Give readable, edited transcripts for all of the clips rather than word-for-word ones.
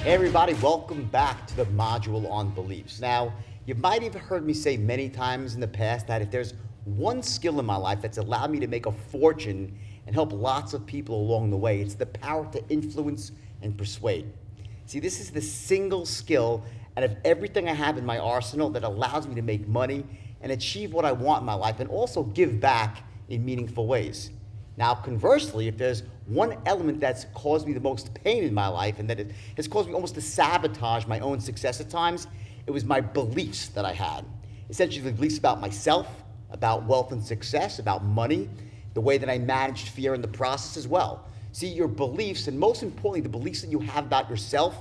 Hey everybody, welcome back to the module on beliefs. Now, you might have heard me say many times in the past that if there's one skill in my life that's allowed me to make a fortune and help lots of people along the way, it's the power to influence and persuade. See, this is the single skill out of everything I have in my arsenal that allows me to make money and achieve what I want in my life and also give back in meaningful ways. Now, conversely, if there's one element that's caused me the most pain in my life and that it has caused me almost to sabotage my own success at times, it was my beliefs that I had. Essentially, the beliefs about myself, about wealth and success, about money, the way that I managed fear in the process as well. See, your beliefs, and most importantly, the beliefs that you have about yourself,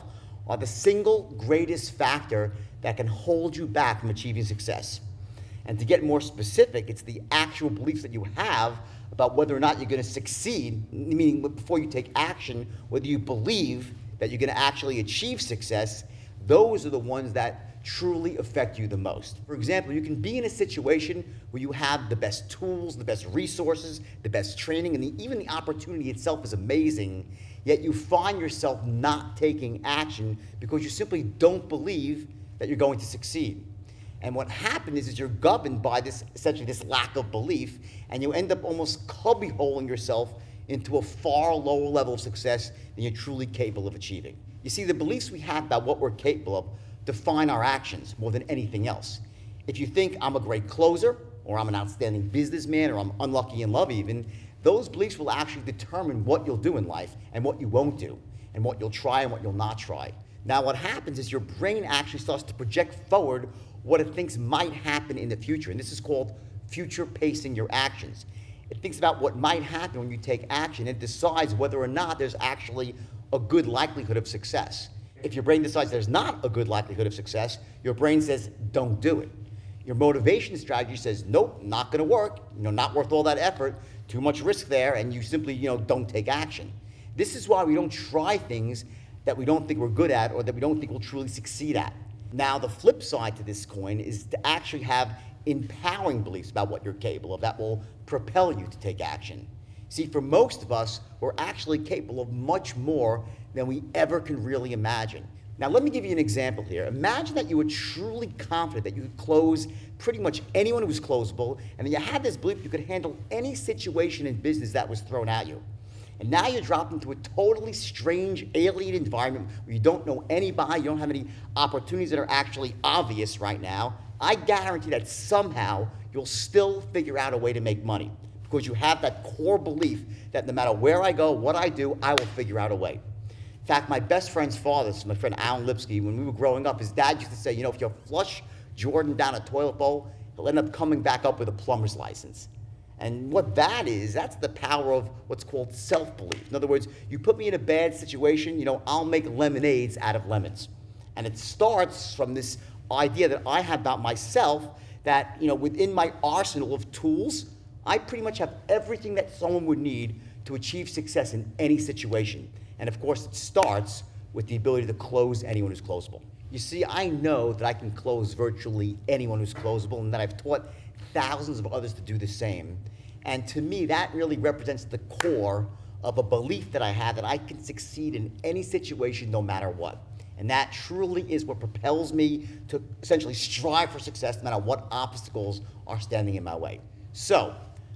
are the single greatest factor that can hold you back from achieving success. And to get more specific, it's the actual beliefs that you have about whether or not you're going to succeed, meaning before you take action, whether you believe that you're going to actually achieve success. Those are the ones that truly affect you the most. For example, you can be in a situation where you have the best tools, the best resources, the best training, and even the opportunity itself is amazing, yet you find yourself not taking action because you simply don't believe that you're going to succeed. And what happens is you're governed by this, essentially this lack of belief, and you end up almost cubbyholing yourself into a far lower level of success than you're truly capable of achieving. You see, the beliefs we have about what we're capable of define our actions more than anything else. If you think I'm a great closer, or I'm an outstanding businessman, or I'm unlucky in love even, those beliefs will actually determine what you'll do in life and what you won't do, and what you'll try and what you'll not try. Now, what happens is your brain actually starts to project forward what it thinks might happen in the future. And this is called future pacing your actions. It thinks about what might happen when you take action and decides whether or not there's actually a good likelihood of success. If your brain decides there's not a good likelihood of success, your brain says, don't do it. Your motivation strategy says, nope, not gonna work, not worth all that effort, too much risk there, and you simply, don't take action. This is why we don't try things that we don't think we're good at or that we don't think we'll truly succeed at. Now, the flip side to this coin is to actually have empowering beliefs about what you're capable of that will propel you to take action. See, for most of us, we're actually capable of much more than we ever can really imagine. Now, let me give you an example here. Imagine that you were truly confident that you could close pretty much anyone who was closable, and that you had this belief you could handle any situation in business that was thrown at you. And now you're dropped into a totally strange, alien environment where you don't know anybody, you don't have any opportunities that are actually obvious right now. I guarantee that somehow you'll still figure out a way to make money because you have that core belief that no matter where I go, what I do, I will figure out a way. In fact, my best friend's father, my friend Alan Lipsky, when we were growing up, his dad used to say, if you flush Jordan down a toilet bowl, he'll end up coming back up with a plumber's license. And what that is, that's the power of what's called self-belief. In other words, you put me in a bad situation, I'll make lemonades out of lemons. And it starts from this idea that I have about myself that, within my arsenal of tools, I pretty much have everything that someone would need to achieve success in any situation. And of course, it starts with the ability to close anyone who's closable. You see, I know that I can close virtually anyone who's closable, and that I've taught thousands of others to do the same. And to me, that really represents the core of a belief that I have that I can succeed in any situation no matter what. And that truly is what propels me to essentially strive for success no matter what obstacles are standing in my way. So,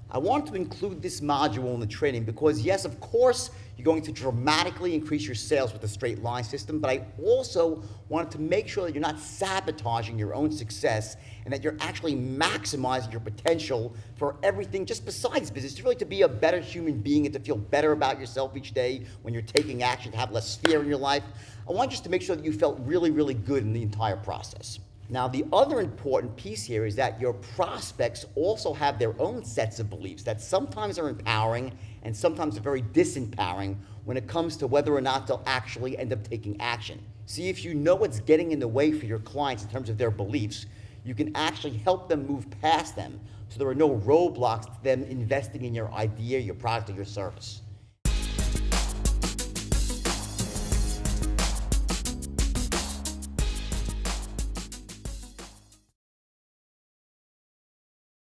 I want to include this module in the training because yes, of course, you're going to dramatically increase your sales with the straight line system, but I also wanted to make sure that you're not sabotaging your own success and that you're actually maximizing your potential for everything just besides business, really to be a better human being and to feel better about yourself each day when you're taking action, to have less fear in your life. I want just to make sure that you felt really, really good in the entire process. Now, the other important piece here is that your prospects also have their own sets of beliefs that sometimes are empowering and sometimes are very disempowering when it comes to whether or not they'll actually end up taking action. See, if you know what's getting in the way for your clients in terms of their beliefs, you can actually help them move past them so there are no roadblocks to them investing in your idea, your product, or your service.